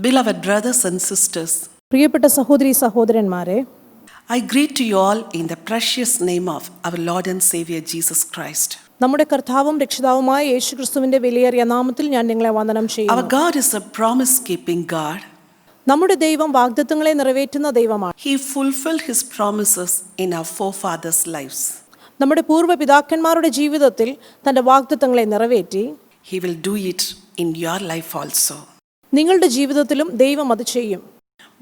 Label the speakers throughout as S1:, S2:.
S1: Beloved brothers and sisters,
S2: പ്രിയപ്പെട്ട സഹോദരീ സഹോദരന്മാരെ,
S1: I greet you all in the precious name of our Lord and Savior Jesus Christ.
S2: നമ്മുടെ കർത്താവും രക്ഷിതാവുമായ യേശുക്രിസ്തുവിന്റെ വിലയേറിയ നാമത്തിൽ ഞാൻ നിങ്ങളെ വന്ദനം
S1: Our
S2: ചെയ്യുന്നു.
S1: God is a promise-keeping God.
S2: നമ്മുടെ ദൈവം വാഗ്ദത്തങ്ങളെ നിറവേറ്റുന്ന ദൈവമാണ്.
S1: He fulfilled His promises in our forefathers' lives.
S2: നമ്മുടെ പൂർവ്വ പിതാക്കന്മാരുടെ ജീവിതത്തിൽ തന്റെ വാഗ്ദത്തങ്ങളെ നിറവേറ്റി.
S1: He will do it in your life also.
S2: നിങ്ങളുടെ ജീവിതത്തിലും ദൈവം അത് ചെയ്യും.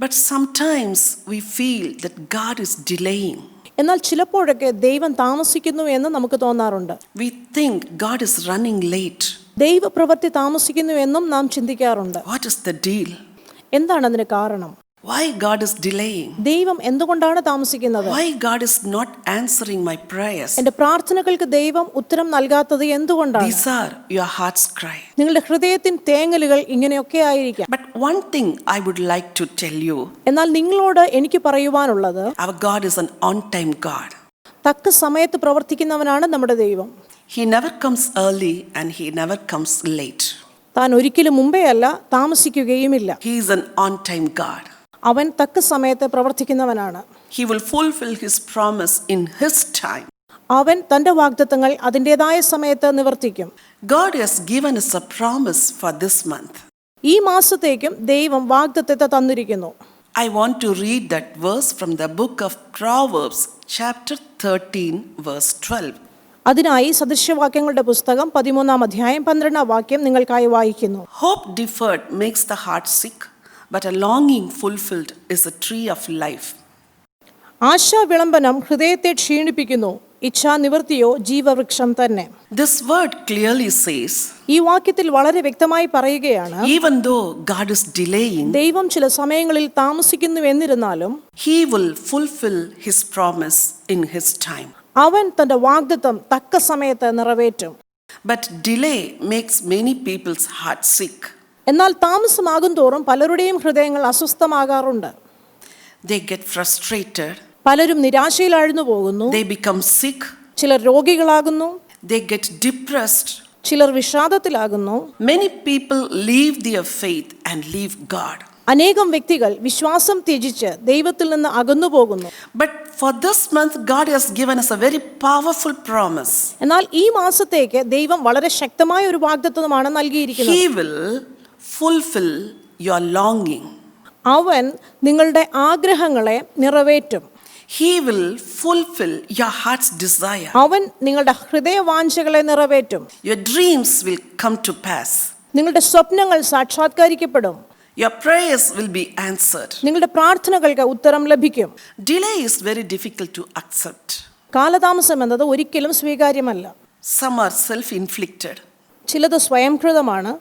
S1: But sometimes we feel that God is delaying.
S2: എന്നാൽ ചിലപ്പോഴൊക്കെ ദൈവം താമസിക്കുന്നു എന്ന് നമുക്ക് തോന്നാറുണ്ട്.
S1: We think God is running late.
S2: ദൈവപ്രവൃത്തി താമസിക്കുന്നു എന്നും നാം ചിന്തിക്കാറുണ്ട്.
S1: What is the deal?
S2: എന്താണ് അതിന് കാരണം?
S1: Why God is delaying?
S2: ദൈവം എന്തുകൊണ്ടാണ് താമസിക്കുന്നത്?
S1: Why God is not answering my prayers?
S2: എന്റെ പ്രാർത്ഥനകൾക്ക് ദൈവം ഉത്തരം നൽകാത്തത് എന്തുകൊണ്ടാണ്?
S1: These are your heart's cry.
S2: നിങ്ങളുടെ ഹൃദയത്തിൻ തേങ്ങലുകൾ ഇങ്ങനെയൊക്കെ ആയിരിക്കാം.
S1: But one thing I would like to tell you.
S2: എന്നാൽ നിങ്ങളോട് എനിക്ക് പറയുവാനുള്ളത്,
S1: Our God is an on-time God.
S2: തക്ക സമയത്ത് പ്രവർത്തിക്കുന്നവനാണ് നമ്മുടെ ദൈവം.
S1: He never comes early and He never comes late.
S2: താൻ ഒരിക്കലും മുമ്പേ അല്ല, താമസിക്കുകയുമില്ല.
S1: He is an on-time God.
S2: അവൻ തക്ക സമയത്ത് പ്രവർത്തിക്കുന്നവനാണ്.
S1: He will fulfill His promise in His time.
S2: അവൻ തന്റെ വാഗ്ദത്തങ്ങൾ അതിൻ്റെതായ സമയത്ത് നിവർത്തിക്കും.
S1: God has given us a promise for this month.
S2: ഈ മാസത്തേക്കും ദൈവം വാഗ്ദത്തത്തെ തന്നിരിക്കുന്നു.
S1: I want to read that verse from the book of Proverbs, chapter 13, verse 12.
S2: അതിനായി സദൃശവാക്യങ്ങളുടെ പുസ്തകം 13-ാം അധ്യായം 12-ാം വാക്യം നിങ്ങൾക്കായി വായിക്കുന്നു.
S1: Hope deferred makes the heart sick, but a longing fulfilled is a tree of life.
S2: ASHA വിളംബനം ഹൃദയത്തെ ക്ഷീണിപ്പിക്കുന്നു, ഇച്ഛാ നിവൃത്തിയോ ജീവവൃക്ഷം തന്നെ.
S1: This word clearly says,
S2: ഈ വാക്യത്തിൽ വളരെ വ്യക്തമായി പറയുകയാണ്,
S1: even though God is delaying,
S2: ദൈവം ചില സമയങ്ങളിൽ താമസിക്കുന്നു എന്നിരുന്നാലും
S1: He will fulfill His promise in His time.
S2: അവൻ തന്റെ വാഗ്ദത്തം തക്ക സമയത്ത് നിറവേറ്റും.
S1: But delay makes many people's heart sick.
S2: എന്നാൽ താമസമാകും തോറും പലരുടെയും ഹൃദയങ്ങൾ അസ്വസ്ഥമാകാറുണ്ട്.
S1: They get frustrated.
S2: പലരും നിരാശയിൽ ആഴ്ന്നു പോകുന്നു.
S1: They become sick.
S2: ചിലർ രോഗികളാകുന്നു.
S1: They get depressed.
S2: ചിലർ വിഷാദത്തിലാകുന്നു.
S1: Many people leave their faith and leave God.
S2: അനേകം വ്യക്തികൾ വിശ്വാസം ത്യജിച്ച് ദൈവത്തിൽ നിന്ന് അകന്നു പോകുന്നു.
S1: But for this month, God has given us a very powerful promise.
S2: എന്നാൽ ഈ മാസത്തേക്ക് ദൈവം വളരെ ശക്തമായ ഒരു വാഗ്ദത്തമാണ് നൽകിയിരിക്കുന്നത്.
S1: He will fulfill your longing.
S2: അവൻ നിങ്ങളുടെ ആഗ്രഹങ്ങളെ നിറവേറ്റും.
S1: He will fulfill your heart's desire.
S2: അവൻ നിങ്ങളുടെ ഹൃദയവാഞ്ചകളെ നിറവേറ്റും.
S1: Your dreams will come to pass.
S2: നിങ്ങളുടെ സ്വപ്നങ്ങൾ സാക്ഷാത്കരിക്കപ്പെടും.
S1: Your prayers will be answered.
S2: നിങ്ങളുടെ പ്രാർത്ഥനകൾക്ക് ഉത്തരം ലഭിക്കും.
S1: Delay is very difficult to accept.
S2: കാലതാമസം എന്നത് ഒരിക്കലും സ്വീകാര്യമല്ല.
S1: Some are self-inflicted.
S2: ചിലത് സ്വയംകൃതമാണ്.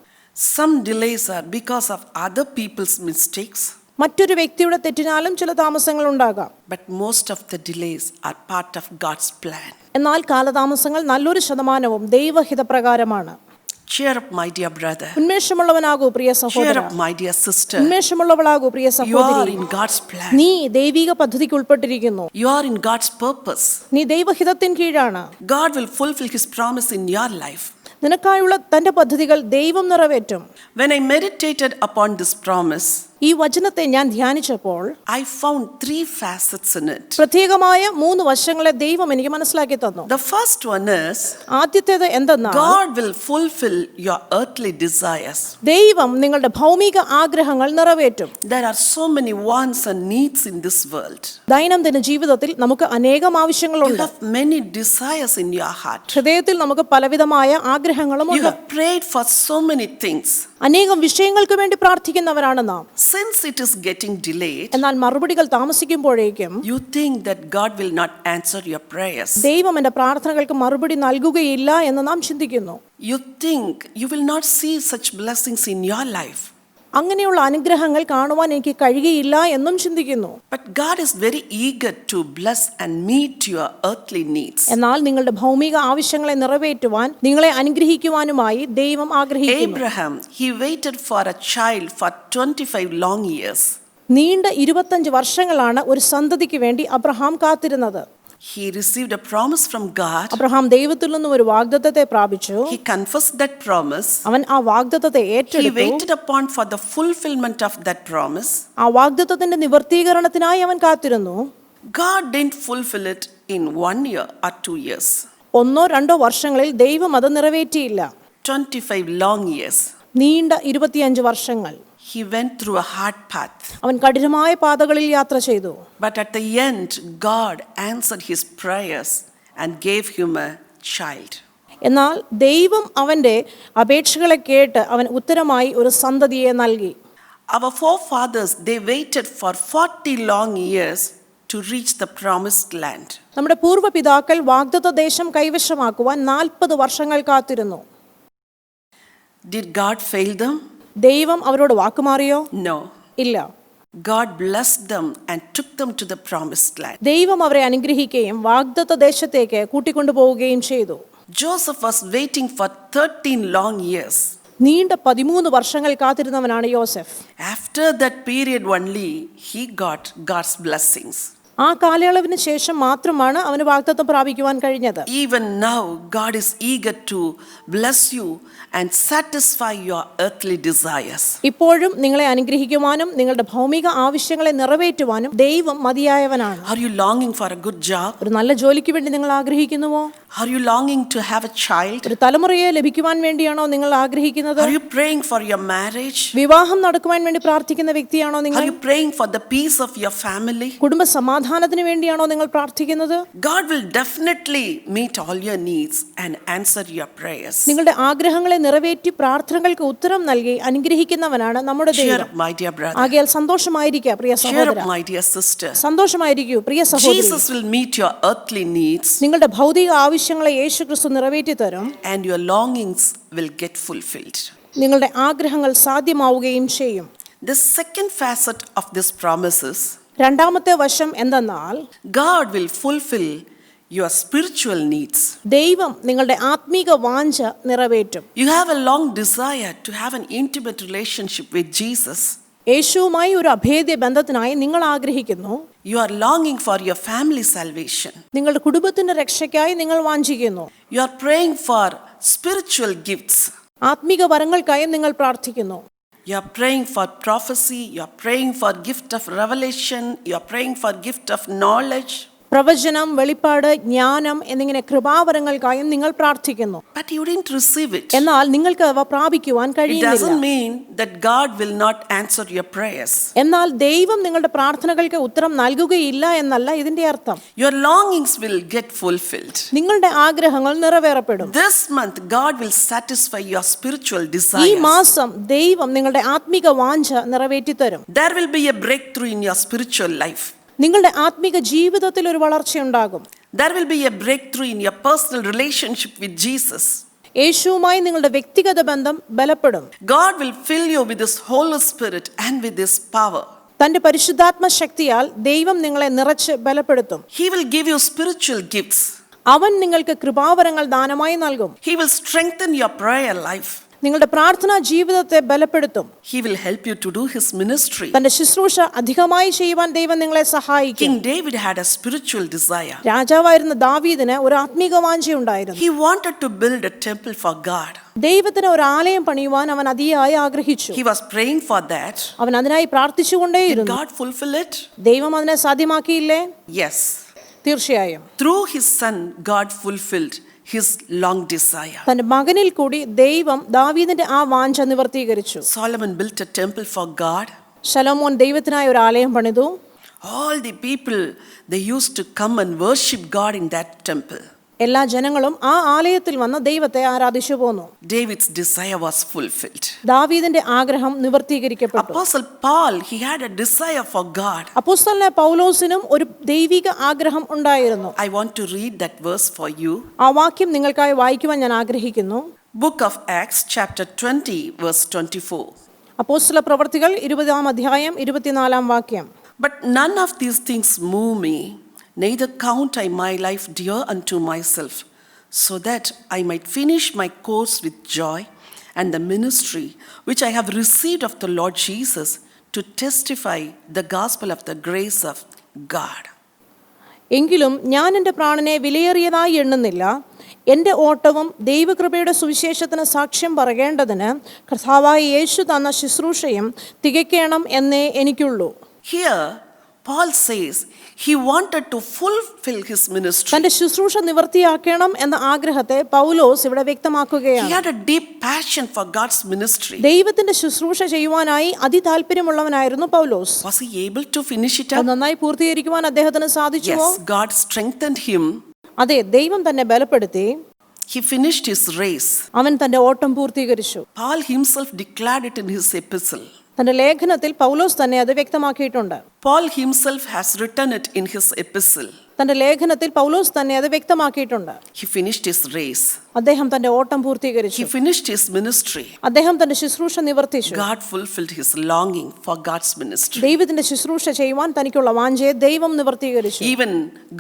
S1: Some delays are because of other people's mistakes.
S2: മറ്റൊരു വ്യക്തിയുടെ തെറ്റിനാലും ചില താമസങ്ങൾ ഉണ്ടാകാം.
S1: But most of the delays are part of God's plan.
S2: എന്നാൽ കാലതാമസങ്ങൾ നല്ലൊരു ശതമാനവും ദൈവഹിതപ്രകാരമാണ്.
S1: Cheer up, my dear brother.
S2: ഉന്മേഷമുള്ളവനാകൂ Priya
S1: Cheer
S2: സഹോദര.
S1: up, my dear sister.
S2: ഉന്മേഷമുള്ളവളാകൂ Priya
S1: You are
S2: സഹോദരി.
S1: in God's plan.
S2: നീ ദൈവിക പദ്ധതിക്ക് ഉൾപ്പെട്ടിരിക്കുന്നു.
S1: You are in God's purpose.
S2: നീ ദൈവഹിതത്തിൻ കീഴാണ്.
S1: God will fulfill His promise in your life.
S2: നിനക്കായുള്ള തന്റെ പദ്ധതികൾ ദൈവം നിറവേറ്റും.
S1: When I meditated upon this promise,
S2: ഈ വചനത്തെ ഞാൻ ധ്യാനിച്ചപ്പോൾ
S1: I found 3 facets in it.
S2: പ്രത്യേകമായ 3 വശങ്ങളെ ദൈവം എനിക്ക് മനസ്സിലാക്കി തന്നു.
S1: The first one is,
S2: ആദ്യത്തേത് എന്തെന്നാൽ,
S1: God will fulfill your earthly desires.
S2: ദൈവം നിങ്ങളുടെ ഭൗമിക ആഗ്രഹങ്ങൾ നിറവേറ്റും.
S1: There are so many wants and needs in this world.
S2: ദൈനംദിന ജീവിതത്തിൽ നമുക്ക് അനേകം
S1: You
S2: ആവശ്യങ്ങളുണ്ട്.
S1: have many desires in your heart.
S2: ഹൃദയത്തിൽ നമുക്ക് പലവിധമായ ആഗ്രഹങ്ങളും
S1: You
S2: ഉണ്ട്.
S1: have prayed for so many things.
S2: അനേകം വിഷയങ്ങൾക്ക് വേണ്ടി പ്രാർത്ഥിക്കുന്നവരാണ് നാം.
S1: Since it is getting delayed,
S2: എന്നാൽ മറുപടികൾ താമസിക്കുമ്പോഴേക്കും
S1: you think that God will not answer your prayers.
S2: ദൈവം എന്റെ പ്രാർത്ഥനകൾക്ക് മറുപടി നൽകുകയില്ല എന്ന് നാം ചിന്തിക്കുന്നു.
S1: You think you will not see such blessings in your life.
S2: അങ്ങനെയുള്ള അനുഗ്രഹങ്ങൾ കാണുവാൻ എനിക്ക് കഴിയുകയില്ല എന്നും ചിന്തിക്കുന്നു.
S1: But God is very eager to bless and meet your earthly needs.
S2: എന്നാൽ നിങ്ങളുടെ ഭൗമിക ആവശ്യങ്ങളെ നിറവേറ്റുവാൻ, നിങ്ങളെ അനുഗ്രഹിക്കുവാനുമായി ദൈവം ആഗ്രഹിക്കുന്നു.
S1: Abraham, he waited for a child for 25 long years.
S2: നീണ്ട 25 വർഷങ്ങളാണ് ഒരു സന്തതിക്ക് വേണ്ടി അബ്രഹാം കാത്തിരുന്നത്.
S1: He received a promise from God.
S2: Abraham ദൈവത്തിൽ നിന്നും ഒരു വാഗ്ദത്തത്തെ പ്രാപിച്ചു.
S1: He confessed that promise.
S2: അവൻ ആ വാഗ്ദത്തത്തെ
S1: He
S2: ഏറ്റെടുത്തു.
S1: waited upon for the fulfillment of that promise.
S2: ആ വാഗ്ദത്തത്തിന്റെ നിവർത്തീകരണത്തിനായി അവൻ കാത്തിരുന്നു.
S1: God didn't fulfill it in 1 year or 2 years.
S2: 1-2 വർഷങ്ങളിൽ ദൈവം അത് നിറവേറ്റിയില്ല.
S1: 25 long years.
S2: നീണ്ട 25 വർഷങ്ങൾ.
S1: He went through a hard path.
S2: അവൻ കഠിനമായ പാതകളിൽ യാത്ര ചെയ്തു.
S1: But at the end, God answered his prayers and gave him a child.
S2: എന്നാൽ ദൈവം അവന്റെ അപേക്ഷകളെ കേട്ട് അവൻ ഉത്തരമായി ഒരു സന്തതിയെ നൽകി.
S1: Our forefathers, they waited for 40 long years to reach the promised land.
S2: നമ്മുടെ പൂർവ്വപിതാക്കൾ വാഗ്ദത്ത ദേശം കൈവശമാക്കുവാൻ 40 വർഷങ്ങൾ കാത്തിരുന്നു.
S1: Did God fail them?
S2: ദൈവം അവരോട് വാക്കുമാറിയോ?
S1: No.
S2: ഇല്ല.
S1: God blessed them and took them to the promised land.
S2: ദൈവം അവരെ അനുഗ്രഹിക്കുകയും വാഗ്ദത്ത ദേശത്തേക്ക് കൂട്ടിക്കൊണ്ടുപോവുകയും ചെയ്തു.
S1: Joseph was waiting for 13 long years.
S2: നീണ്ട 13 വർഷങ്ങൾ കാത്തിരുന്നവനാണ് യോസെഫ്.
S1: After that period only, he got God's blessings.
S2: ആ കാലയളവിന് ശേഷം മാത്രമാണ് അവന് വാഗ്ദത്തം പ്രാപിക്കുവാൻ കഴിഞ്ഞത്.
S1: Even now, God is eager to bless you and satisfy your earthly desires.
S2: ഇപ്പോഴും നിങ്ങളെ അനുഗ്രഹിക്കുവാനും നിങ്ങളുടെ ഭൗമിക ആവശ്യങ്ങളെ നിറവേറ്റുവാനും ദൈവം മതിയായവനാണ്.
S1: Are you longing for a good job?
S2: ഒരു നല്ല ജോലിക്ക് വേണ്ടി നിങ്ങൾ ആഗ്രഹിക്കുന്നുവോ?
S1: Are you longing to have a child?
S2: ഒരു തലമുറയെ ലഭിക്കുവാൻ വേണ്ടിയാണോ നിങ്ങൾ ആഗ്രഹിക്കുന്നത്?
S1: Are you praying for your marriage?
S2: വിവാഹം നടക്കുവാൻ വേണ്ടി പ്രാർത്ഥിക്കുന്ന വ്യക്തിയാണോ നിങ്ങൾ?
S1: Are you praying for the peace of your family?
S2: കുടുംബ സമാധാനത്തിന് വേണ്ടിയാണോ നിങ്ങൾ പ്രാർത്ഥിക്കുന്നത്?
S1: God will definitely meet all your needs and answer your prayers.
S2: നിങ്ങളുടെ ആഗ്രഹങ്ങളെ നിറവേറ്റി പ്രാർത്ഥനകൾക്ക് ഉത്തരം നൽകി അനുഗ്രഹിക്കുന്നവനാണ് നമ്മുടെ
S1: Cheer
S2: ദൈവം.
S1: up, my dear brother.
S2: ആകയാൽ സന്തോഷമായിരിക്കുക പ്രിയ
S1: Cheer
S2: സഹോദര.
S1: up, my dear sister.
S2: സന്തോഷമായിരിക്കൂ പ്രിയ സഹോദരി.
S1: Jesus will meet your earthly needs
S2: നിങ്ങളുടെ ഭൗതിക ആവശ്യങ്ങളെ യേശുക്രിസ്തു നിറവേറ്റി തരും.
S1: and your longings will get fulfilled.
S2: നിങ്ങളുടെ ആഗ്രഹങ്ങൾ സാധ്യമാവുകയും ചെയ്യും.
S1: The second facet of this promises,
S2: രണ്ടാമത്തെ വശം എന്തെന്നാൽ
S1: God will fulfill your spiritual needs.
S2: ദൈവം നിങ്ങളുടെ ആത്മീക വാഞ്ച നിറവേറ്റും.
S1: You have a long desire to have an intimate relationship with Jesus.
S2: യേശുവുമായി ഒരു അഭേദ്യ ബന്ധത്തിനായി നിങ്ങൾ ആഗ്രഹിക്കുന്നു.
S1: You are longing for your family salvation.
S2: നിങ്ങളുടെ കുടുംബത്തിന്റെ രക്ഷയ്ക്കായി നിങ്ങൾ വാഞ്ചിക്കുന്നു.
S1: You are praying for spiritual gifts.
S2: ആത്മീക വരങ്ങൾക്കായി നിങ്ങൾ പ്രാർത്ഥിക്കുന്നു.
S1: You are praying for prophecy. You are praying for gift of revelation. You are praying for gift of knowledge.
S2: പ്രവചനം, വെളിപ്പാട്, ജ്ഞാനം എന്നിങ്ങനെ കൃപാവരങ്ങൾക്കായും നിങ്ങൾ പ്രാർത്ഥിക്കുന്നു.
S1: But you didn't receive it.
S2: എന്നാൽ നിങ്ങൾക്ക് അവ പ്രാപിക്കുവാൻ
S1: It
S2: കഴിയുന്നില്ല.
S1: doesn't mean that God will not answer your prayers.
S2: എന്നാൽ ദൈവം നിങ്ങളുടെ പ്രാർത്ഥനകൾക്ക് ഉത്തരം നൽകുകയില്ല എന്നല്ല ഇതിന്റെ അർത്ഥം.
S1: Your longings will get fulfilled.
S2: നിങ്ങളുടെ ആഗ്രഹങ്ങൾ നിറവേറപ്പെടും.
S1: This month, God will satisfy your spiritual
S2: ഈ
S1: desires.
S2: മാസം ദൈവം നിങ്ങളുടെ ആത്മീക വാഞ്ച നിറവേറ്റി തരും.
S1: There will be a breakthrough in your spiritual life.
S2: നിങ്ങളുടെ ആത്മീക ജീവിതത്തിൽ ഒരു വളർച്ചയുണ്ടാകും.
S1: There will be a breakthrough in your personal relationship with Jesus.
S2: യേശുവുമായി നിങ്ങളുടെ വ്യക്തിഗത ബന്ധം ബലപ്പെടും.
S1: God will fill you with His Holy Spirit and with His power.
S2: തന്റെ പരിശുദ്ധാത്മ ശക്തിയാൽ ദൈവം നിങ്ങളെ നിറച്ച് ബലപ്പെടുത്തും.
S1: He will give you spiritual gifts.
S2: അവൻ നിങ്ങൾക്ക് കൃപാവരങ്ങൾ ദാനമായി നൽകും.
S1: He will strengthen your prayer life.
S2: നിങ്ങളുടെ പ്രാർത്ഥനാ ജീവിതത്തെ ബലപ്പെടുത്തും.
S1: He will help you to do His ministry.
S2: തന്റെ ശുശ്രൂഷ അധികമായി ചെയ്യുവാൻ ദൈവം നിങ്ങളെ സഹായിക്കും.
S1: King David had a spiritual desire.
S2: രാജാവായിരുന്ന ദാവീദിന് ഒരു ആത്മീക വാഞ്ചയുണ്ടായിരുന്നു.
S1: He wanted to build a temple for God.
S2: ദൈവത്തിന് ഒരു ആലയം പണിയുവാൻ അവൻ അതിയായി ആഗ്രഹിച്ചു.
S1: He was praying for that.
S2: അവൻ അതിനായി
S1: Did
S2: പ്രാർത്ഥിച്ചുകൊണ്ടേയിരുന്നു.
S1: God fulfill it?
S2: ദൈവം അതിനെ സാധ്യമാക്കിയില്ലേ?
S1: Yes.
S2: തീർച്ചയായും.
S1: Through His Son, God fulfilled His long desire.
S2: തന്റെ മകനിൽ കൂടി ദൈവം ദാവീദിന്റെ ആ വാഞ്ച നിവർത്തീകരിച്ചു.
S1: Solomon built a temple for God.
S2: ശലോമോൻ ദൈവത്തിനായി ഒരു ആലയം പണിതു.
S1: All the people, they used to come and worship God in that temple.
S2: എല്ലാ ജനങ്ങളും ആ ആലയത്തിൽ വന്ന് ദൈവത്തെ ആരാധിച്ചു പോന്നു.
S1: David's desire was fulfilled.
S2: ദാവീദിന്റെ ആഗ്രഹം നിവർത്തീകരിക്കപ്പെട്ടു.
S1: Apostle Paul, he had a desire for God.
S2: അപ്പോസ്തലനായ പൗലോസിനും ഒരു ദൈവിക ആഗ്രഹം ഉണ്ടായിരുന്നു.
S1: I want to read that verse for you.
S2: ആ വാക്യം നിങ്ങൾക്കായി വായിക്കുവാൻ ഞാൻ ആഗ്രഹിക്കുന്നു.
S1: Book of Acts, chapter 20, verse 24.
S2: അപ്പോസ്തല പ്രവർത്തികൾ 20-ാം അധ്യായം 24-ാം വാക്യം.
S1: But none of these things move me, neither count I my life dear unto myself, so that I might finish my course with joy and the ministry which I have received of the Lord Jesus to testify the gospel of the grace of God.
S2: എങ്കിലും ഞാൻ എൻ്റെ പ്രാണനെ വിലയേറിയതായി എണ്ണുന്നില്ല. എൻ്റെ ഓട്ടവും ദൈവകൃപയുടെ സുവിശേഷത്തിന് സാക്ഷ്യം പറയേണ്ടതിന് കർത്താവായ യേശു തന്ന ശുശ്രൂഷയും തികയ്ക്കണം എന്നേ എനിക്കുള്ളൂ.
S1: Here, Paul says he wanted to fulfill his ministry.
S2: തന്റെ ശുശ്രൂഷ നിവർത്തിയാക്കണം എന്ന ആഗ്രഹത്തെ പൗലോസ് ഇവിടെ
S1: He
S2: വ്യക്തമാക്കുകയാണ്.
S1: had a deep passion for God's ministry.
S2: ദൈവത്തിന്റെ ശുശ്രൂഷ ചെയ്യുവാനായി അതിതാല്പര്യമുള്ളവനായിരുന്നു പൗലോസ്.
S1: Was he able to finish it
S2: അത്
S1: up?
S2: നന്നായി പൂർത്തീകരിക്കുവാൻ അദ്ദേഹത്തിന് സാധിച്ചുവോ?
S1: Yes, God strengthened him.
S2: അതെ, ദൈവം തന്നെ ബലപ്പെടുത്തി.
S1: He finished his race.
S2: അവൻ തന്റെ ഓട്ടം പൂർത്തീകരിച്ചു.
S1: Paul himself declared it in his epistle.
S2: തന്റെ ലേഖനത്തിൽ പൗലോസ് തന്നെ അത് വ്യക്തമാക്കിയിട്ടുണ്ട്.
S1: Paul himself has written it in his epistle.
S2: തന്റെ ലേഖനത്തിൽ പൗലോസ് തന്നെ അത് വ്യക്തമാക്കിയിട്ടുണ്ട്.
S1: He finished his race.
S2: അദ്ദേഹം തന്റെ ഓട്ടം പൂർത്തീകരിച്ചു.
S1: He finished his ministry.
S2: അദ്ദേഹം തന്റെ ശുശ്രൂഷ നിവർത്തിച്ചു.
S1: God fulfilled his longing for God's ministry.
S2: ദൈവത്തിന്റെ ശുശ്രൂഷ ചെയ്യുവാൻ തനിക്കുള്ള വാഞ്ചയെ ദൈവം നിവർത്തീകരിച്ചു.
S1: Even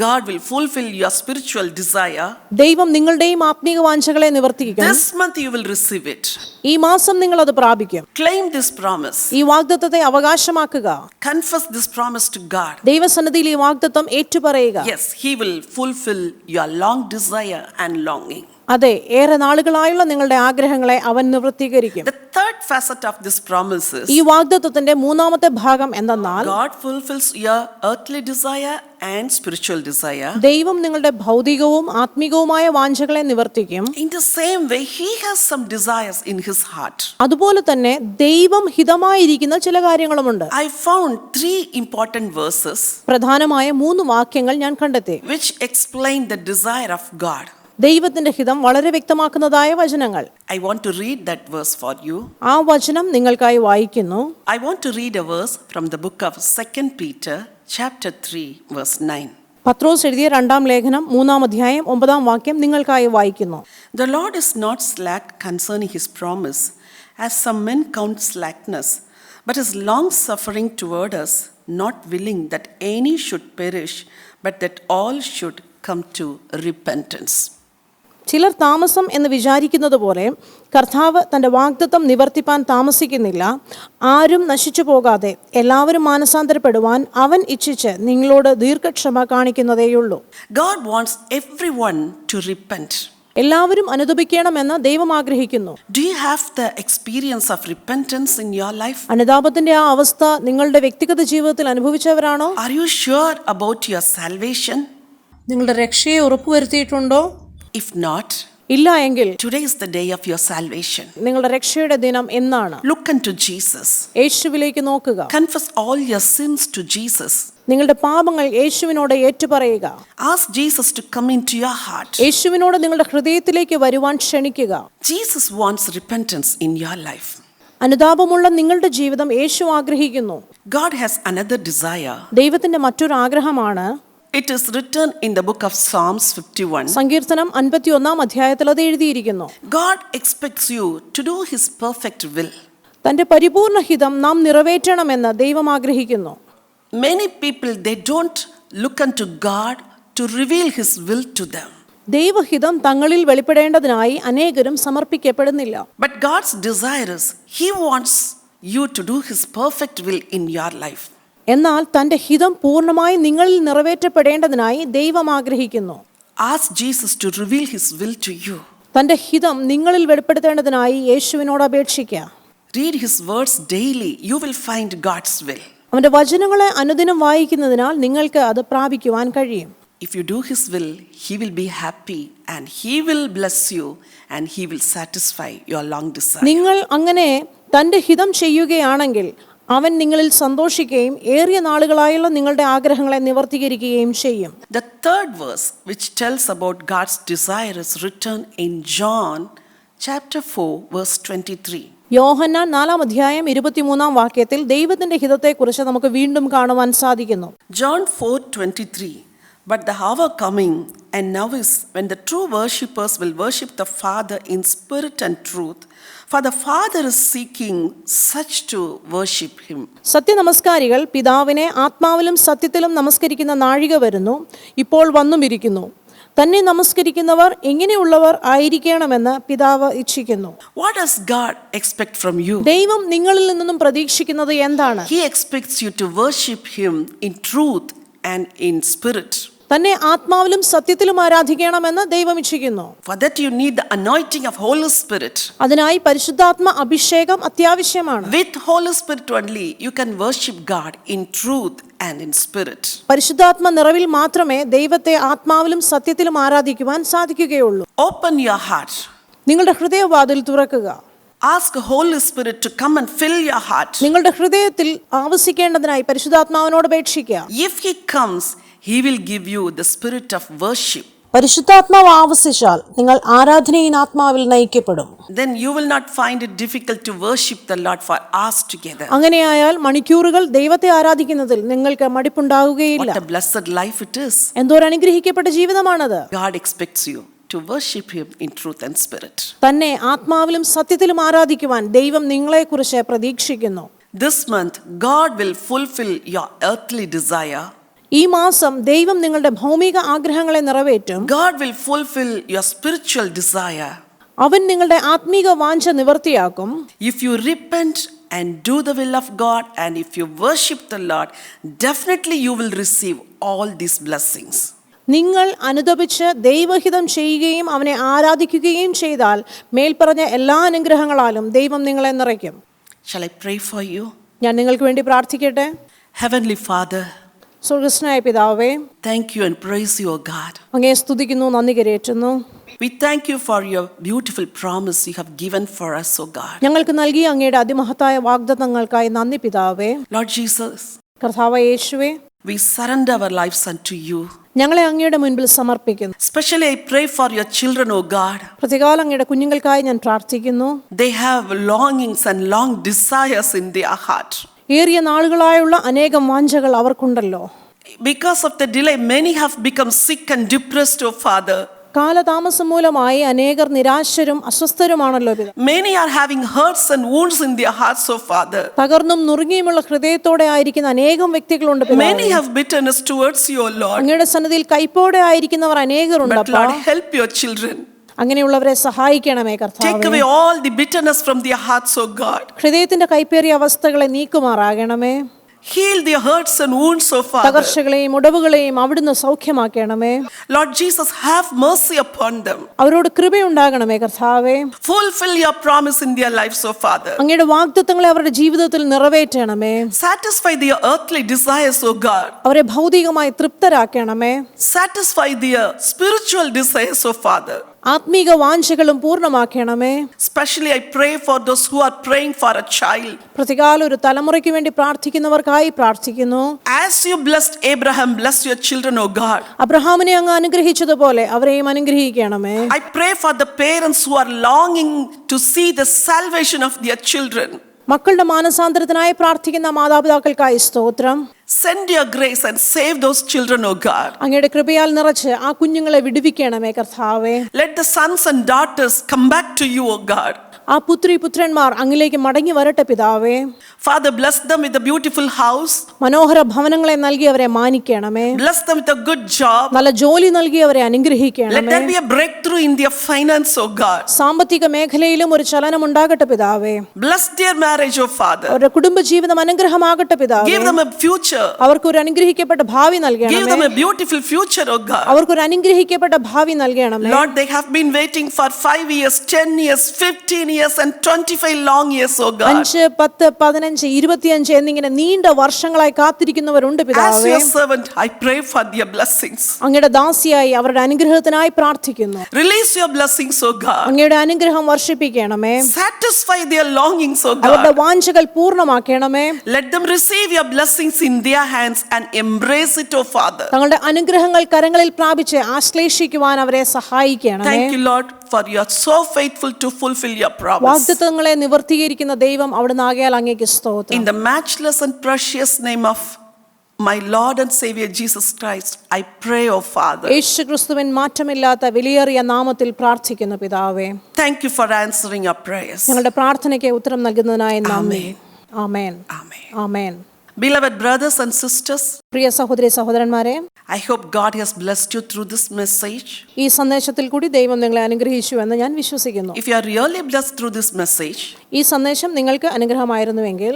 S1: God will fulfill your spiritual desire.
S2: ദൈവം നിങ്ങളുടെയും ആത്മീക വാഞ്ചകളെ നിവർത്തിക്കും.
S1: This month you will receive it.
S2: ഈ മാസം നിങ്ങൾ അത് പ്രാപിക്കും.
S1: Claim this promise.
S2: ഈ വാഗ്ദത്തത്തെ അവകാശമാക്കുക.
S1: Confess this promise to God.
S2: ദൈവസന്നിധിയിൽ ഈ വാഗ്ദത്തം ഏറ്റുപറയുക.
S1: Yes, He will fulfill your long desire and longing.
S2: അതെ, ഏറെ നാളുകളായുള്ള നിങ്ങളുടെ ആഗ്രഹങ്ങളെ അവൻ നിവൃത്തീകരിക്കും.
S1: The third facet of this promise is
S2: ഈ വാഗ്ദത്തത്തിന്റെ മൂന്നാമത്തെ ഭാഗം എന്തെന്നാൽ
S1: God fulfills your earthly desire and spiritual desire.
S2: ദൈവം നിങ്ങളുടെ ഭൗതികവും ആത്മീകവുമായ വാഞ്ചകളെ നിവർത്തിക്കും.
S1: In the same way, He has some desires in His heart.
S2: അതുപോലെ തന്നെ ദൈവം ഹിതമായിരിക്കുന്ന ചില കാര്യങ്ങളുമുണ്ട്.
S1: I found 3 important verses
S2: പ്രധാനമായ 3 വാക്യങ്ങൾ ഞാൻ കണ്ടെത്തി,
S1: which explain the desire of God.
S2: ദൈവത്തിന്റെ ഹിതം വളരെ വ്യക്തമാക്കുന്നതായ വചനങ്ങൾ.
S1: I want to read that verse for you.
S2: ആ വചനം നിങ്ങൾക്കായി വായിക്കുന്നു.
S1: I want to read a verse from the book of 2 Peter chapter 3 verse 9.
S2: പത്രോസ് എഴുതിയ 2-ാം ലേഖനം 3-ാം അധ്യായം 9-ാം വാക്യം നിങ്ങൾക്കായി വായിക്കുന്നു.
S1: The Lord is not slack concerning His promise, as some men count slackness, but is long suffering toward us, not willing that any should perish, but that all should come to repentance.
S2: ചിലർ താമസം എന്ന് വിചാരിക്കുന്നത് പോലെ കർത്താവ് തന്റെ വാഗ്ദത്തം നിവർത്തിപ്പാൻ താമസിക്കുന്നില്ല. ആരും നശിച്ചു പോകാതെ എല്ലാവരും മാനസാന്തരപ്പെടുവാൻ അവൻ ഇച്ഛിച്ച് നിങ്ങളോട് ദീർഘക്ഷമ കാണിക്കുന്നതേയുള്ളൂ.
S1: God wants everyone to repent.
S2: എല്ലാവരും അനുതപിക്കണമെന്ന് ദൈവം ആഗ്രഹിക്കുന്നു.
S1: Do you have the experience of repentance in your life?
S2: അനുതാപത്തിന്റെ ആ അവസ്ഥ നിങ്ങളുടെ വ്യക്തിഗത ജീവിതത്തിൽ അനുഭവിച്ചവരാണോ?
S1: Are you sure about your salvation?
S2: നിങ്ങളുടെ രക്ഷയെ ഉറപ്പുവരുത്തിയിട്ടുണ്ടോ?
S1: If not,
S2: ഇല്ല എങ്കിൽ
S1: today is the day of your salvation.
S2: നിങ്ങളുടെ രക്ഷയുടെ ദിനം എന്നാണ്.
S1: Look unto Jesus.
S2: യേശുവിലേക്ക് നോക്കുക.
S1: Confess all your sins to Jesus.
S2: നിങ്ങളുടെ പാപങ്ങൾ യേശുവിനോട് ഏറ്റുപറയുക.
S1: Ask Jesus to come into your heart.
S2: യേശുവിനോട് നിങ്ങളുടെ ഹൃദയത്തിലേക്ക് വരുവാൻ ക്ഷണിക്കുക.
S1: Jesus wants repentance in your life.
S2: അനുതാപമുള്ള നിങ്ങളുടെ ജീവിതം യേശു ആഗ്രഹിക്കുന്നു.
S1: God has another desire.
S2: ദൈവത്തിന്റെ മറ്റൊരു ആഗ്രഹമാണ്.
S1: It is written in the book of Psalms 51.
S2: സങ്കീർത്തനം 51-ാം അധ്യായത്തിൽ അത് എഴുതിയിരിക്കുന്നു.
S1: God expects you to do His perfect will.
S2: തന്റെ പരിപൂർണ ഹിതം നാം നിറവേറ്റണമെന്ന് ദൈവം ആഗ്രഹിക്കുന്നു.
S1: Many people, they don't look unto God to reveal His will to them.
S2: ദൈവഹിതം തങ്ങളിൽ വെളിപ്പെടേണ്ടതിനായി അനേകരും സമർപ്പിക്കപ്പെടുന്നില്ല.
S1: But God's desire is He wants you to do His perfect will in your life.
S2: എന്നാൽ തന്റെ ഹിതം പൂർണ്ണമായി നിങ്ങളിൽ നിറവേറ്റപ്പെടേണ്ടതിനായി ദൈവം ആഗ്രഹിക്കുന്നു.
S1: Ask Jesus to reveal His will to you.
S2: തന്റെ ഹിതം നിങ്ങളിൽ വെളിപ്പെടുത്തേണ്ടതിനായി യേശുവിനോട് അപേക്ഷിക്കുക.
S1: Read His words daily. You will find God's will.
S2: അവന്റെ വചനങ്ങളെ അനുദിനം വായിക്കുന്നതിനാൽ നിങ്ങൾക്ക് അത് പ്രാപിക്കുവാൻ കഴിയും.
S1: If you do His will, He will be happy and He will bless you and He will satisfy your long desire.
S2: നിങ്ങൾ അങ്ങനെ തന്റെ ഹിതം ചെയ്യുകയാണെങ്കിൽ അവൻ നിങ്ങളിൽ സന്തോഷിക്കുകയും ഏറിയ നാളുകളായുള്ള നിങ്ങളുടെ ആഗ്രഹങ്ങളെ നിവർത്തീകരിക്കുകയും ചെയ്യും.
S1: The third verse which tells about God's desire is written in John chapter 4 verse 23.
S2: യോഹന്നാൻ 4-ാം അധ്യായം 23-ാം വാക്യത്തിൽ ദൈവത്തിന്റെ ഹിതത്തെക്കുറിച്ച് നമുക്ക് വീണ്ടും കാണുവാൻ സാധിക്കുന്നു.
S1: John 4:23. But the hour coming and now is when the true worshippers will worship the Father in spirit and truth, for the Father is seeking such to worship Him.
S2: സത്യനമസ്കാരികൾ പിതാവിനെ ആത്മാവിലും സത്യത്തിലും നമസ്കരിക്കുന്ന നാഴിക വരുന്നു, ഇപ്പോൾ വന്നുമിരിക്കുന്നു. തന്നെ നമസ്കരിക്കുന്നവർ എങ്ങനെയുള്ളവർ ആയിരിക്കണമെന്ന് പിതാവ് ഇച്ഛിക്കുന്നു.
S1: What does God expect from you?
S2: ദൈവം നിങ്ങളിൽ നിന്നും പ്രതീക്ഷിക്കുന്നത് എന്താണ്?
S1: He expects you to worship Him in truth and in spirit.
S2: തന്നെ ആത്മാവിലും സത്യത്തിലും ആരാധിക്കണമെന്ന് ദൈവം ഇച്ഛിക്കുന്നു.
S1: For that you need the anointing of Holy Spirit.
S2: അതിനായി പരിശുദ്ധാത്മ അഭിഷേകം അത്യാവശ്യമാണ്.
S1: With Holy Spirit only you can worship God in truth and in spirit.
S2: പരിശുദ്ധാത്മ നിറവിൽ മാത്രമേ ദൈവത്തെ ആത്മാവിലും സത്യത്തിലും ആരാധിക്കുവാൻ സാധിക്കുകയുള്ളൂ.
S1: Open your heart.
S2: നിങ്ങളുടെ ഹൃദയവാതിൽ തുറക്കുക.
S1: Ask Holy Spirit to come and fill your heart.
S2: നിങ്ങളുടെ ഹൃദയത്തിൽ ആവസിക്കേണ്ടതിനായി പരിശുദ്ധാത്മാവിനോട് അപേക്ഷിക്കുക.
S1: If he comes, he will give you the spirit of worship.
S2: പരിശുദ്ധാത്മാവ് ആവസിച്ചാൽ നിങ്ങൾ ആരാധനയിൻ ആത്മാവിൽ നയിക്കപ്പെടും.
S1: Then you will not find it difficult to worship the Lord for hours together.
S2: അങ്ങനെയായാൽ മണിക്കൂറുകൾ ദൈവത്തെ ആരാധിക്കുന്നതിൽ നിങ്ങൾക്ക് മടിപ്പുണ്ടാവുകയില്ല.
S1: What a blessed life it is.
S2: എന്തോരം അനുഗ്രഹിക്കപ്പെട്ട ജീവിതമാണത്.
S1: God expects you to worship him in truth and spirit.
S2: തന്നെ ആത്മാവിലും സത്യത്തിലും ആരാധിക്കുവാൻ ദൈവം നിങ്ങളെക്കുറിച്ച് പ്രതീക്ഷിക്കുന്നു.
S1: This month God will fulfill your earthly desire.
S2: ഈ മാസം ദൈവം നിങ്ങളുടെ ഭൗമിക ആഗ്രഹങ്ങളെ നിറവേറ്റും.
S1: God will fulfill your spiritual desire.
S2: അവൻ നിങ്ങളുടെ ആത്മീക വാഞ്ച നിവർത്തിയാക്കും.
S1: If you repent and do the will of God and if you worship the Lord, definitely you will receive all these blessings.
S2: നിങ്ങൾ അനുതപിച്ച് ദൈവഹിതം ചെയ്യുകയും അവനെ ആരാധിക്കുകയും ചെയ്താൽ മേൽപ്പറഞ്ഞ എല്ലാ അനുഗ്രഹങ്ങളാലും ദൈവം നിങ്ങളെ നിറയ്ക്കും.
S1: Shall I pray for you?
S2: ഞാൻ നിങ്ങൾക്ക് വേണ്ടി പ്രാർത്ഥിക്കട്ടെ.
S1: Heavenly Father,
S2: സ്വർഗ്ഗസ്ഥനായ പിതാവേ,
S1: thank you and praise you, O God.
S2: അങ്ങയെ സ്തുതിക്കുന്നു, നന്ദി കരേറ്റുന്നു.
S1: We thank you for your beautiful promise you have given for us, O God.
S2: ഞങ്ങൾക്ക് നൽകിയ അങ്ങയുടെ അതിമഹത്തായ വാഗ്ദത്തങ്ങൾക്കായി നന്ദി പിതാവേ.
S1: Lord Jesus,
S2: കർത്താവായ യേശുവേ,
S1: we surrender our lives unto you.
S2: ഞങ്ങളെ അങ്ങയുടെ മുൻപിൽ സമർപ്പിക്കുന്നു.
S1: Especially I pray for your children, O God.
S2: പ്രതികാലം അങ്ങയുടെ കുഞ്ഞുങ്ങൾക്കായി ഞാൻ പ്രാർത്ഥിക്കുന്നു.
S1: They have longings and long desires in their heart.
S2: ഏറിയ നാളുകളായുള്ള അനേകം വാഞ്ചകൾ അവർക്കുണ്ടല്ലോ.
S1: Because of the delay, many have become sick and depressed, O Father.
S2: കാലതാമസം മൂലമായി അനേകർ നിരാശരും അസ്വസ്ഥരുമാണല്ലോ പിതാ.
S1: Many are having hurts and wounds in their hearts, O Father.
S2: തകർന്നും നുറുങ്ങിയുമുള്ള ഹൃദയത്തോടെ ആയിരിക്കുന്ന അനേകം വ്യക്തികളുണ്ട് പിതാവേ.
S1: Many have bitterness towards you, O Lord.
S2: അങ്ങയുടെ സന്നിധിയിൽ കൈപ്പോടെ ആയിരിക്കുന്നവർ അനേകരുണ്ട്.
S1: But Lord, help your children.
S2: അങ്ങനെയുള്ളവരെ സഹായിക്കണമേ കർത്താവേ.
S1: Take away all the bitterness from their hearts, O God.
S2: ഹൃദയത്തിന്റെ കൈപ്പേറിയ അവസ്ഥകളെ നീക്കുമാറാകണമേ.
S1: Heal their hurts and wounds, O Father.
S2: തകർച്ചകളെയും ഉടവുകളെയും അവിടുന്ന് സൗഖ്യമാക്കണമേ.
S1: Lord Jesus, have mercy upon them.
S2: അവരോട് കൃപയുണ്ടാകണമേ കർത്താവേ.
S1: Fulfill your promise in their lives, O Father.
S2: അങ്ങയുടെ വാഗ്ദത്തങ്ങളെ അവരുടെ ജീവിതത്തിൽ നിറവേറ്റണമേ.
S1: Satisfy their earthly desires, O God.
S2: അവരെ ഭൗതികമായി തൃപ്തരാക്കണമേ.
S1: Satisfy their spiritual desires, O Father.
S2: ആത്മീക വാഞ്ചകളും പൂർണ്ണമാക്കണമേ.
S1: Especially I pray for those who are praying for a child.
S2: പ്രതികാല ഒരു തലമുറയ്ക്ക് വേണ്ടി പ്രാർത്ഥിക്കുന്നവർക്കായി പ്രാർത്ഥിക്കുന്നു.
S1: As you blessed Abraham, bless your children, O God.
S2: അബ്രഹാമിനെ അങ്ങ് അനുഗ്രഹിച്ചതുപോലെ അവരെയും അനുഗ്രഹിക്കണമേ.
S1: I pray for the parents who are longing to see the salvation of their children.
S2: മക്കളുടെ മാനസാന്തരത്തിനായി പ്രാർത്ഥിക്കുന്ന മാതാപിതാക്കൾക്കായി സ്തോത്രം.
S1: Send your grace and save those children, O God.
S2: അങ്ങയുടെ കൃപയാൽ നിറച്ച് ആ കുഞ്ഞുങ്ങളെ വിടുവിക്കണമേ കർത്താവേ.
S1: Let the sons and daughters come back to you, O God.
S2: ആ പുത്രിപുത്രന്മാർ അങ്ങിലേക്ക് മടങ്ങി വരട്ടെ പിതാവേ.
S1: Father, bless them with a beautiful house.
S2: മനോഹര ഭവനങ്ങളെ നൽകി അവരെ മാനിക്കണമേ.
S1: Bless them with a good job.
S2: നല്ല ജോലി നൽകി അവരെ
S1: Let
S2: അനുഗ്രഹിക്കണമേ.
S1: there be a breakthrough in their finance, O God.
S2: സാമ്പത്തിക മേഖലയിലും ഒരു ചലനം ഉണ്ടാകട്ടെ പിതാവേ.
S1: Bless their marriage, O Father.
S2: അവരുടെ കുടുംബജീവിതം അനുഗ്രഹമാകട്ടെ പിതാവേ.
S1: Give them a future.
S2: അവർക്ക് ഒരു അനുഗ്രഹിക്കപ്പെട്ട ഭാവി
S1: Give
S2: നൽകണമേ.
S1: them a beautiful future, O God.
S2: അവർക്ക് ഒരു അനുഗ്രഹിക്കപ്പെട്ട ഭാവി നൽകണമേ.
S1: Lord, they have been waiting for 5 years, 10 years, 15 years and 25 long years, O God.
S2: 5, 10, 15, 25 എന്നിങ്ങനെ നീണ്ട വർഷങ്ങളായി കാത്തിരിക്കുന്നവരുണ്ട്
S1: As
S2: പിതാവേ.
S1: your servant, I pray for their blessings.
S2: അങ്ങയുടെ ദാസിയായി അവരുടെ അനുഗ്രഹത്തിനായി പ്രാർത്ഥിക്കുന്നു.
S1: Release your blessings, O God.
S2: അങ്ങയുടെ അനുഗ്രഹം വർഷിപ്പിക്കണമേ.
S1: Satisfy their longings, O
S2: അവരുടെ
S1: God.
S2: വാഞ്ചകൾ പൂർണ്ണമാക്കണമേ.
S1: Let them receive your blessings in their hands and embrace it, O Father.
S2: തങ്ങളുടെ അനുഗ്രഹങ്ങൾ കരങ്ങളിൽ പ്രാപിച്ച് ആശ്ലേഷിക്കുവാൻ അവരെ സഹായിക്കണമേ.
S1: Thank you, Lord, for you are so faithful to fulfill your promise.
S2: വാഗ്ദത്തങ്ങളെ നിവർത്തീകരിക്കുന്ന ദൈവം അവിടുന്ന് ആകയാൽ അങ്ങേക്ക് സ്തോത്രം.
S1: In the matchless and precious name of my Lord and Savior Jesus Christ, I pray, O Father.
S2: യേശുക്രിസ്തുവിൻ മാറ്റമില്ലാത്ത വിലയേറിയ നാമത്തിൽ പ്രാർത്ഥിക്കുന്നു പിതാവേ.
S1: Thank you for answering our prayers.
S2: ഞങ്ങളുടെ പ്രാർത്ഥനയ്ക്ക് ഉത്തരം നൽകുന്നതിനായി നന്ദി. ആമേൻ.
S1: Amen.
S2: Amen.
S1: Beloved brothers and sisters,
S2: പ്രിയ സഹോദരി സഹോദരന്മാരെ,
S1: I hope God has blessed you through this message.
S2: ഈ സന്ദേശത്തിൽ കൂടി ദൈവം നിങ്ങളെ അനുഗ്രഹിച്ചു എന്ന് ഞാൻ വിശ്വസിക്കുന്നു.
S1: If you are really blessed through this message,
S2: ഈ സന്ദേശം നിങ്ങൾക്ക് അനുഗ്രഹമായിരുന്നുവെങ്കിൽ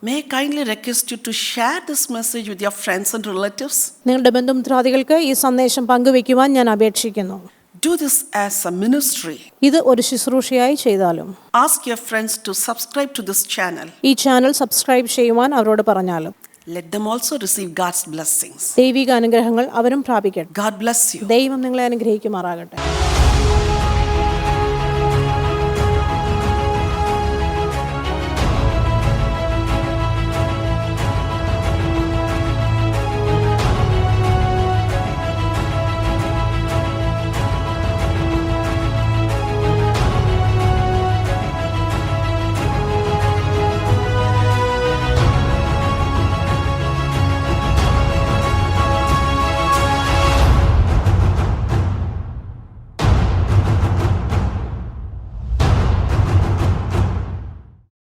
S1: May I kindly request you to share this message with your friends and relatives?
S2: നിങ്ങളുടെ ബന്ധുമിത്രാദികൾക്ക് ഈ സന്ദേശം പങ്കുവയ്ക്കുവാൻ ഞാൻ അപേക്ഷിക്കുന്നു.
S1: Do this as a ministry.
S2: ഇത് ഒരു ശുശ്രൂഷയായി ചെയ്താലും
S1: Ask your friends to subscribe to this channel.
S2: ഈ ചാനൽ സബ്സ്ക്രൈബ് ചെയ്യുവാൻ അവരോട് പറഞ്ഞാലും
S1: Let them also receive God's blessings.
S2: ദൈവിക അനുഗ്രഹങ്ങൾ അവരും പ്രാപിക്കട്ടെ.
S1: God bless you.
S2: ദൈവം നിങ്ങളെ അനുഗ്രഹിക്കുമാറാകട്ടെ.